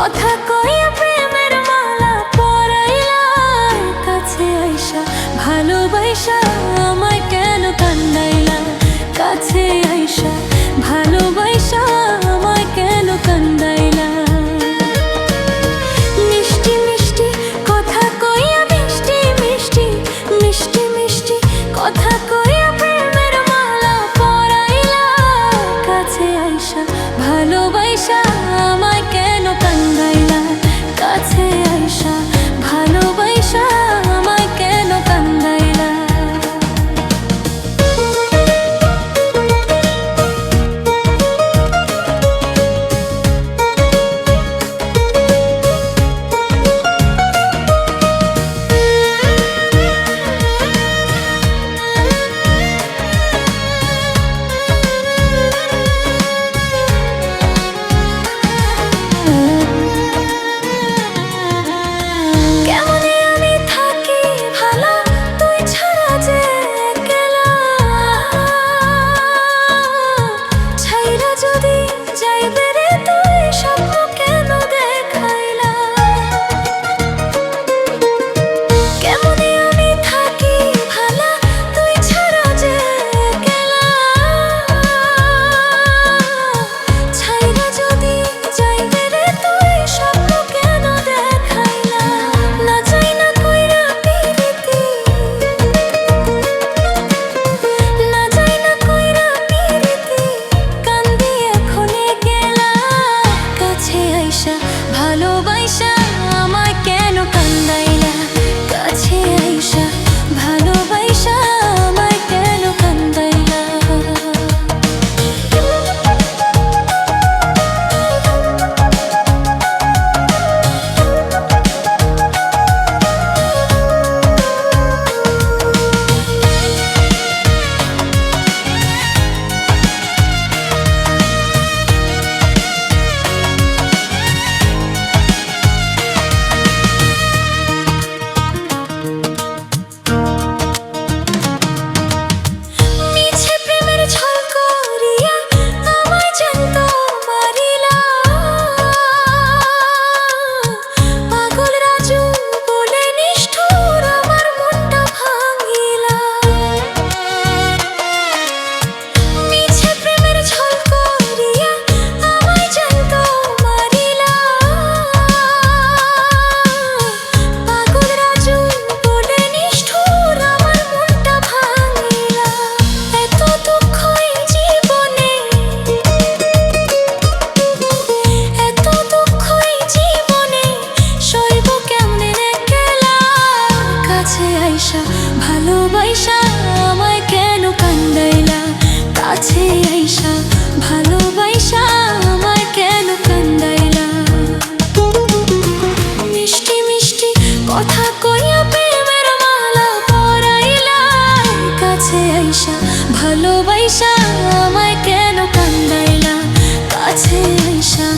কথা কইয়া প্রেমের মালা পরাইলা, কাছে আইসা ভালোবাসা আমায় কেন কান্দাইলা, কাছে আইসা ভালোবাসা আমায় কেন কান্দাইলা। মিষ্টি মিষ্টি কথা কইয়া, মিষ্টি মিষ্টি মিষ্টি মিষ্টি কথা কইয়া প্রেমের মালা পরাইলা, কাছে আইসা ভালোবাসা আমায় কেন কান্দাইলা, কাছে আইসা ভালোবাসা আমায় কেন কান্দাইলা। ভালোবাসা আমায় কেন কান্দাইলা, কাছে আইসা ভালোবাসা আমায় কেন কান্দাইলা। ভালোবাসা আমায় কেন কান্দাইলা, কাছে আইসা ভালোবাসা আমায় কেন কান্দাইলা। মিষ্টি মিষ্টি কথা কইয়া প্রেমের মালা পরাইলা, কাছে আইসা ভালোবাসা আমায় কেন কান্দাইলা, কাছে আইসা